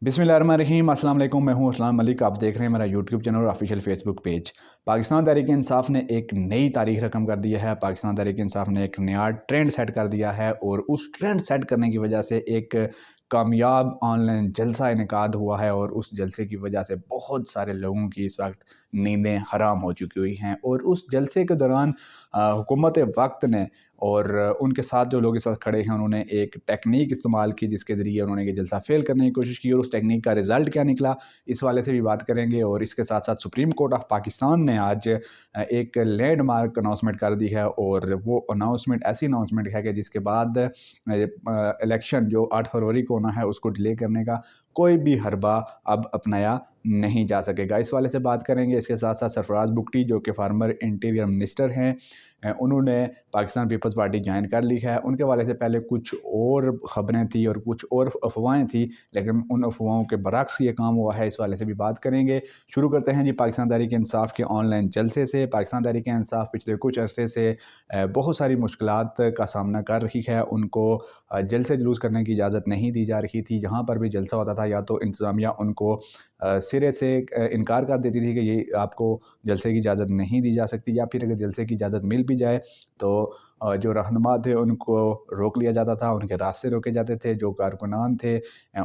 बिस्मिल्लाहिर्रहमानिर्रहीम। अस्सलाम वालेकुम। मैं हूं अस्सलाम मलिक। आप देख रहे हैं मेरा यूट्यूब चैनल और official Facebook page. Pakistan Tehreek Insaf ने एक नई तारीख रकम कर दी है। पाकिस्तान तहरीक इंसाफ ने एक नया ट्रेंड सेट कर दिया है और उस ट्रेंड सेट करने की वजह से एक कामयाब ऑनलाइन जलसा इनेकाद हुआ है और उस जलसे की वजह से बहुत सारे लोगों की इस वक्त नींदें हराम हो चुकी हुई हैं। और उस जलसे के दौरान हुकूमत वक्त ने और उनके साथ जो लोग इस वक्त खड़े हैं उन्होंने एक टेक्निक इस्तेमाल की जिसके ज़रिए उन्होंने ये जलसा फेल करने की कोशिश की और उस टेक्निक का रिज़ल्ट क्या निकला, इस वाले से भी बात करेंगे। और इसके साथ साथ सुप्रीम कोर्ट ऑफ पाकिस्तान ने आज एक लैंडमार्क अनाउंसमेंट कर दी है और वो अनाउंसमेंट ऐसी अनाउंसमेंट है कि जिसके बाद इलेक्शन जो 8 फरवरी को होना है उसको डिले करने का कोई भी हरबा अब अपनाया नहीं जा सकेगा। इस वाले से बात करेंगे। इसके साथ साथ सरफराज बुगटी जो कि फार्मर इंटीरियर मिनिस्टर हैं, उन्होंने पाकिस्तान पीपल्स पार्टी ज्वाइन कर ली है। उनके वाले से पहले कुछ और ख़बरें थी और कुछ और अफवाहें थी, लेकिन उन अफवाहों के बरक्स ये काम हुआ है। इस वाले से भी बात करेंगे। शुरू करते हैं जी पाकिस्तान तहरीक इंसाफ के ऑनलाइन जलसे से। पाकिस्तान तहरीक इंसाफ पिछले कुछ अरसे से बहुत सारी मुश्किलात का सामना कर रही है। उनको जलसे जुलूस करने की इजाज़त नहीं दी जा रही थी। जहाँ पर भी जलसा होता था या तो इंतज़ामिया उनको सिरे से इनकार कर देती थी कि ये आपको जलसे की इजाज़त नहीं दी जा सकती, या फिर अगर जलसे की इजाज़त मिल भी जाए तो जो रहनुमा थे उनको रोक लिया जाता था, उनके रास्ते रोके जाते थे। जो कारकुनान थे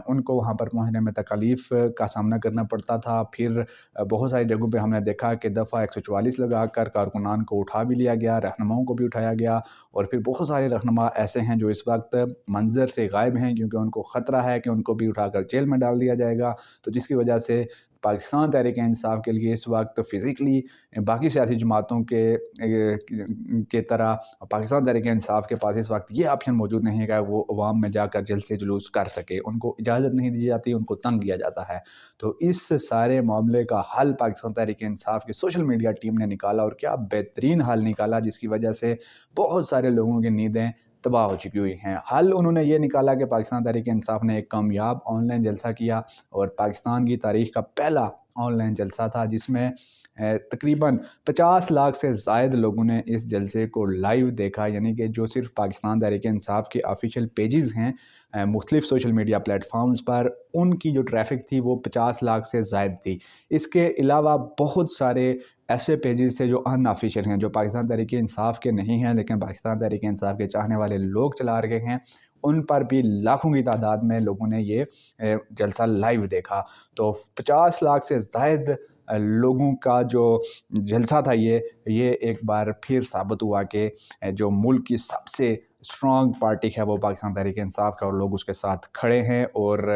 उनको वहाँ पर पहुँचने में तकलीफ़ का सामना करना पड़ता था। फिर बहुत सारी जगहों पे हमने देखा कि दफ़ा 144 लगाकर कारकुनान को उठा भी लिया गया, रहनुमाओं को भी उठाया गया। और फिर बहुत सारे रहनुमा ऐसे हैं जो इस वक्त मंज़र से गायब हैं क्योंकि उनको ख़तरा है कि उनको भी उठाकर जेल में डाल दिया जाएगा। तो जिसकी वजह से पाकिस्तान तहरीक इंसाफ के लिए इस वक्त फ़िज़िकली बाकी सियासी जमातों के तरह पाकिस्तान तहरीक इंसाफ के पास इस वक्त ये ऑप्शन मौजूद नहीं है कि वो अवाम में जाकर जलसे जुलूस कर सके। उनको इजाज़त नहीं दी जाती, उनको तंग किया जाता है। तो इस सारे मामले का हल पाकिस्तान तहरीक इंसाफ की सोशल मीडिया टीम ने निकाला और क्या बेहतरीन हल निकाला, जिसकी वजह से बहुत सारे लोगों की नींदें तबाह हो चुकी हुई हैं। हल उन्होंने ये निकाला कि पाकिस्तान तहरीक इंसाफ ने एक कामयाब ऑनलाइन जलसा किया और पाकिस्तान की तारीख़ का पहला ऑनलाइन जलसा था जिसमें तकरीबन 50 लाख से ज़ायद लोगों ने इस जलसे को लाइव देखा। यानी कि जो सिर्फ पाकिस्तान तहरीक इंसाफ के ऑफिशियल पेजेस हैं मुख्तलिफ़ सोशल मीडिया प्लेटफॉर्म्स पर, उनकी जो ट्रैफिक थी वो 50 लाख से ज़ायद थी। इसके अलावा बहुत सारे ऐसे पेजेस थे जो अनऑफिशियल हैं, जो पाकिस्तान तहरीक इंसाफ के नहीं हैं लेकिन पाकिस्तान तहरीक इंसाफ के चाहने वाले लोग चला रहे हैं। उन पर भी लाखों की तादाद में लोगों ने ये जलसा लाइव देखा। तो 50 लाख से ज़ायद लोगों का जो जलसा था ये एक बार फिर साबित हुआ कि जो मुल्क की सबसे स्ट्रॉन्ग पार्टी है वो पाकिस्तान तहरीक इंसाफ का और लोग उसके साथ खड़े हैं। और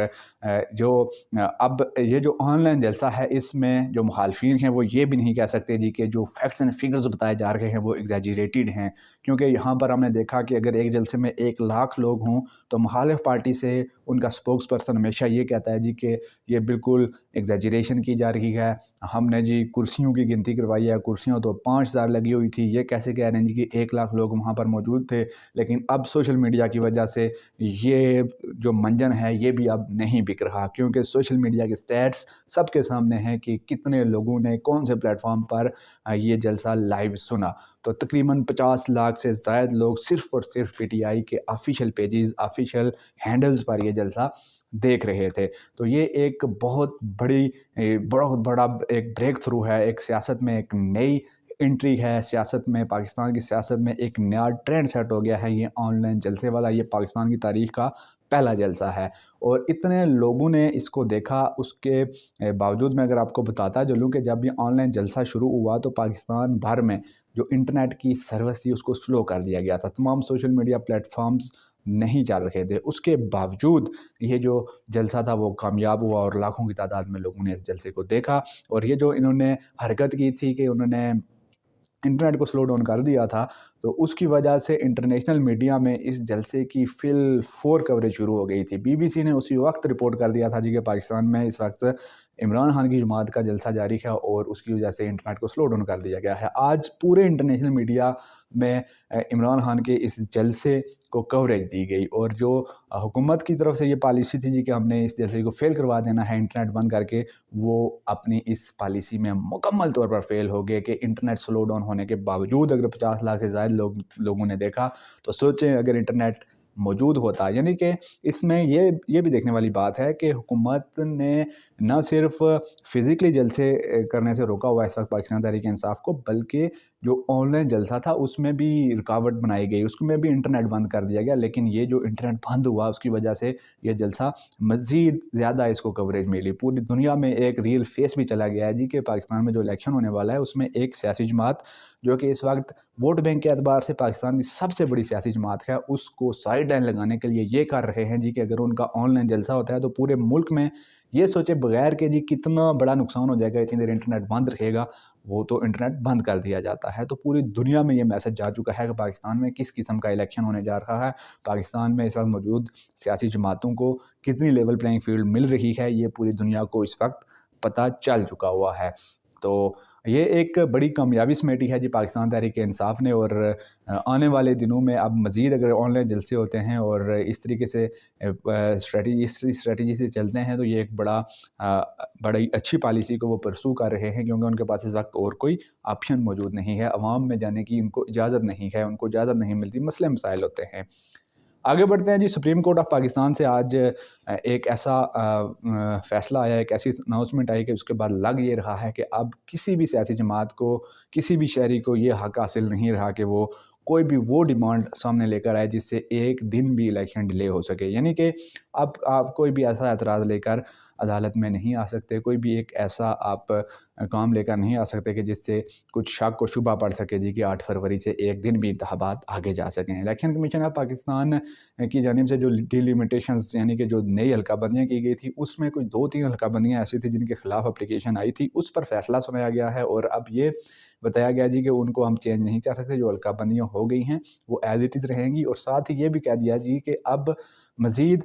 अब ये जो ऑनलाइन जलसा है इसमें जो मुखालफिन हैं वो ये भी नहीं कह सकते जी कि जो फैक्ट्स एंड फिगर्स बताए जा रहे हैं वो एग्जैजरेटेड हैं, क्योंकि यहाँ पर हमने देखा कि अगर एक जलसे में 1 लाख लोग हों तो मुखालिफ पार्टी से उनका स्पोक्स पर्सन हमेशा ये कहता है जी कि ये बिल्कुल एग्जैजरेशन की जा रही है। हमने जी कुर्सियों की गिनती करवाई है, कुर्सियों तो 5000 लगी हुई थी, ये कैसे कह रहे हैं जी कि 1 लाख लोग वहाँ पर मौजूद थे। लेकिन अब सोशल मीडिया की वजह से ये जो मंजन है ये भी अब नहीं बिक रहा, क्योंकि सोशल मीडिया के स्टैट्स सबके सामने हैं कि कितने लोगों ने कौन से प्लेटफॉर्म पर ये जलसा लाइव सुना। तो तकरीबन 50 लाख से ज़ायद लोग सिर्फ़ और सिर्फ पीटीआई के ऑफिशियल पेजेस, ऑफिशियल हैंडल्स पर ये जलसा देख रहे थे। तो ये एक बहुत बड़ा एक ब्रेक थ्रू है, एक सियासत में एक नई एंट्री है। सियासत में, पाकिस्तान की सियासत में एक नया ट्रेंड सेट हो गया है ये ऑनलाइन जलसे वाला। ये पाकिस्तान की तारीख़ का पहला जलसा है और इतने लोगों ने इसको देखा। उसके बावजूद मैं अगर आपको बताता चलूँ कि जब ये ऑनलाइन जलसा शुरू हुआ तो पाकिस्तान भर में जो इंटरनेट की सर्विस थी उसको स्लो कर दिया गया था। तमाम सोशल मीडिया प्लेटफॉर्म्स नहीं चल रहे थे। उसके बावजूद ये जो जलसा था वो कामयाब हुआ और लाखों की तादाद में लोगों ने इस जलसे को देखा। और ये जो इन्होंने हरकत की थी कि उन्होंने इंटरनेट को स्लो डाउन कर दिया था, तो उसकी वजह से इंटरनेशनल मीडिया में इस जलसे की फिल फोर कवरेज शुरू हो गई थी। बीबीसी ने उसी वक्त रिपोर्ट कर दिया था जी कि पाकिस्तान में इस वक्त इमरान खान की जमात का जलसा जारी है और उसकी वजह से इंटरनेट को स्लो डाउन कर दिया गया है। आज पूरे इंटरनेशनल मीडिया में इमरान खान के इस जलसे को कवरेज दी गई और जो हुकूमत की तरफ से ये पॉलिसी थी जी कि हमने इस जलसे को फेल करवा देना है इंटरनेट बंद करके, वो अपनी इस पॉलिसी में मुकम्मल तौर पर फेल हो गए कि इंटरनेट स्लो डाउन होने के बावजूद अगर 50 लाख से ज़्यादा लोगों ने देखा, तो सोचें अगर इंटरनेट موجود ہوتا. یعنی کہ اس میں یہ بھی دیکھنے والی بات ہے کہ حکومت نے نہ صرف فزیکلی جلسے کرنے سے روکا ہوا ہے اس وقت پاکستان تحریک انصاف کو، بلکہ جو آن لائن جلسہ تھا اس میں بھی رکاوٹ بنائی گئی، اس میں بھی انٹرنیٹ بند کر دیا گیا. لیکن یہ جو انٹرنیٹ بند ہوا اس کی وجہ سے یہ جلسہ مزید زیادہ اس کو کوریج ملی. پوری دنیا میں ایک ریئل فیس بھی چلا گیا ہے جی کہ پاکستان میں جو الیکشن ہونے والا ہے اس میں ایک سیاسی جماعت جو کہ اس وقت ووٹ بینک کے اعتبار سے پاکستان کی سب سے بڑی سیاسی جماعت ہے، اس کو سائیڈ لائن لگانے کے لیے یہ کر رہے ہیں جی کہ اگر ان کا آن لائن جلسہ ہوتا ہے تو پورے ملک میں یہ سوچے بغیر کہ جی کتنا بڑا نقصان ہو جائے گا اتنی دیر انٹرنیٹ بند رہے گا، وہ تو انٹرنیٹ بند کر دیا جاتا ہے. تو پوری دنیا میں یہ میسج جا چکا ہے کہ پاکستان میں کس قسم کا الیکشن ہونے جا رہا ہے، پاکستان میں اس وقت موجود سیاسی جماعتوں کو کتنی لیول پلینگ فیلڈ مل رہی ہے، یہ پوری دنیا کو اس وقت پتہ چل چکا ہوا ہے. تو یہ ایک بڑی کامیابی سمیٹی ہے جی پاکستان تحریک انصاف نے، اور آنے والے دنوں میں اب مزید اگر آن لائن جلسے ہوتے ہیں اور اس طریقے سے اسٹریٹجی سے چلتے ہیں تو یہ ایک بڑی اچھی پالیسی کو وہ پرسو کر رہے ہیں، کیونکہ ان کے پاس اس وقت اور کوئی آپشن موجود نہیں ہے. عوام میں جانے کی ان کو اجازت نہیں ہے، ان کو اجازت نہیں ملتی، مسئلے مسائل ہوتے ہیں. آگے بڑھتے ہیں جی. سپریم کورٹ آف پاکستان سے آج ایک ایسا فیصلہ آیا، ایک ایسی اناؤنسمنٹ آئی کہ اس کے بعد لگ یہ رہا ہے کہ اب کسی بھی سیاسی جماعت کو، کسی بھی شہری کو یہ حق حاصل نہیں رہا کہ وہ کوئی بھی وہ ڈیمانڈ سامنے لے کر آئے جس سے ایک دن بھی الیکشن ڈیلے ہو سکے. یعنی کہ اب آپ کوئی بھی ایسا اعتراض لے کر عدالت میں نہیں آ سکتے، کوئی بھی ایک ایسا آپ کام لے کر نہیں آ سکتے کہ جس سے کچھ شک و شبہ پڑ سکے جی کہ 8 فروری سے ایک دن بھی انتخابات آگے جا سکیں. الیکشن کمیشن آف پاکستان کی جانب سے جو ڈیلیمیٹیشنز یعنی کہ جو نئی حلقہ بندیاں کی گئی تھی اس میں کوئی 2-3 حلقہ بندیاں ایسی تھی جن کے خلاف اپلیکیشن آئی تھی، اس پر فیصلہ سنایا گیا ہے اور اب یہ بتایا گیا جی کہ ان کو ہم چینج نہیں کر سکتے. جو حلقہ بندیاں ہو گئی ہیں وہ ایز اٹ از رہیں گی، اور ساتھ ہی یہ بھی کہہ دیا جی کہ اب مزید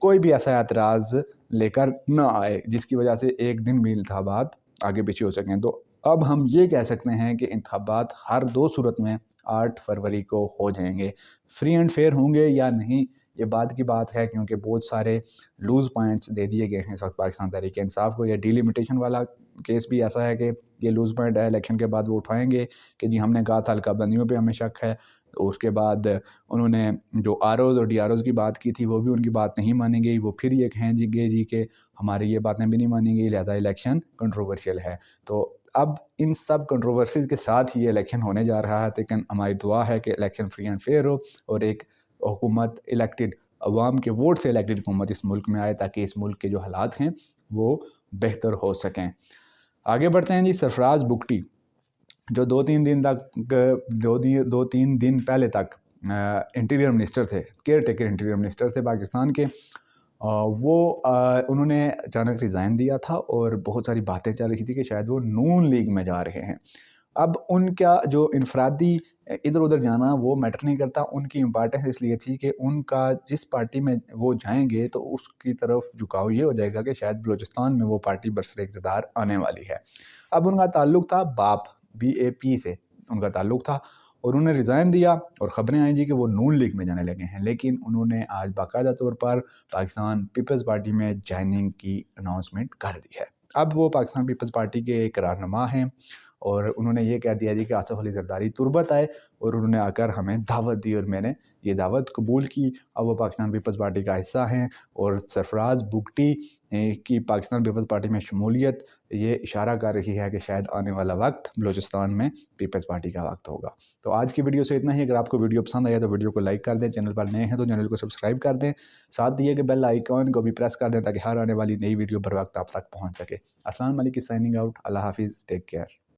کوئی بھی ایسا اعتراض لے کر نہ آئے جس کی وجہ سے ایک دن بھی انتخابات آگے پیچھے ہو سکیں. تو اب ہم یہ کہہ سکتے ہیں کہ انتخابات ہر 2 صورت میں 8 فروری کو ہو جائیں گے. فری اینڈ فیئر ہوں گے یا نہیں یہ بعد کی بات ہے، کیونکہ بہت سارے لوز پوائنٹس دے دیے گئے ہیں اس وقت پاکستان تحریک انصاف کو. یہ ڈیلیمیٹیشن والا کیس بھی ایسا ہے کہ یہ لوز پوائنٹ ہے، الیکشن کے بعد وہ اٹھائیں گے کہ جی ہم نے کہا تھا حلقہ بندیوں پہ ہمیں شک ہے. تو اس کے بعد انہوں نے جو آر اوز اور ڈی آر اوز کی بات کی تھی وہ بھی ان کی بات نہیں مانی گئی، وہ پھر یہ کہیں جی کہ ہماری یہ باتیں بھی نہیں مانی گئی لہذا الیکشن کنٹروورشیل ہے. تو اب ان سب کنٹروورسیز کے ساتھ یہ الیکشن ہونے جا رہا ہے، لیکن ہماری دعا ہے کہ الیکشن فری اینڈ فیئر ہو اور ایک حکومت الیکٹڈ، عوام کے ووٹ سے الیکٹڈ حکومت اس ملک میں آئے تاکہ اس ملک کے جو حالات ہیں وہ بہتر ہو سکیں. آگے بڑھتے ہیں جی. سرفراز بگٹی جو 2-3 دن پہلے تک انٹیریئر منسٹر تھے، کیئر ٹیکر انٹیریئر منسٹر تھے پاکستان کے، انہوں نے اچانک ریزائن دیا تھا اور بہت ساری باتیں چل رہی تھی کہ شاید وہ نون لیگ میں جا رہے ہیں. اب ان کا جو انفرادی ادھر ادھر جانا وہ میٹر نہیں کرتا، ان کی امپارٹنس اس لیے تھی کہ ان کا جس پارٹی میں وہ جائیں گے تو اس کی طرف جھکاؤ یہ ہو جائے گا کہ شاید بلوچستان میں وہ پارٹی برسر اقتدار آنے والی ہے. اب ان کا تعلق تھا BAP سے ان کا تعلق تھا اور انہوں نے ریزائن دیا اور خبریں آئیں جی کہ وہ نون لیگ میں جانے لگے ہیں. لیکن انہوں نے آج باقاعدہ طور پر پاکستان پیپلز پارٹی میں جوائننگ کی اناؤنسمنٹ کر دی ہے. اب وہ پاکستان پیپلز پارٹی کے ایک رہنما ہیں اور انہوں نے یہ کہہ دیا جی کہ آصف علی زرداری تربت آئے، اور انہوں نے آ کر ہمیں دعوت دی اور میں نے یہ دعوت قبول کی. اب وہ پاکستان پیپلز پارٹی کا حصہ ہیں اور سرفراز بگٹی کی پاکستان پیپلز پارٹی میں شمولیت یہ اشارہ کر رہی ہے کہ شاید آنے والا وقت بلوچستان میں پیپلز پارٹی کا وقت ہوگا. تو آج کی ویڈیو سے اتنا ہی. اگر آپ کو ویڈیو پسند آیا تو ویڈیو کو لائک کر دیں، چینل پر نئے ہیں تو چینل کو سبسکرائب کر دیں، ساتھ دیے کہ بیل آئیکن کو بھی پریس کر دیں تاکہ ہر آنے والی نئی ویڈیو بر وقت آپ تک پہنچ سکے. ارسلان ملک کی سائننگ آؤٹ. اللہ حافظ. Take care.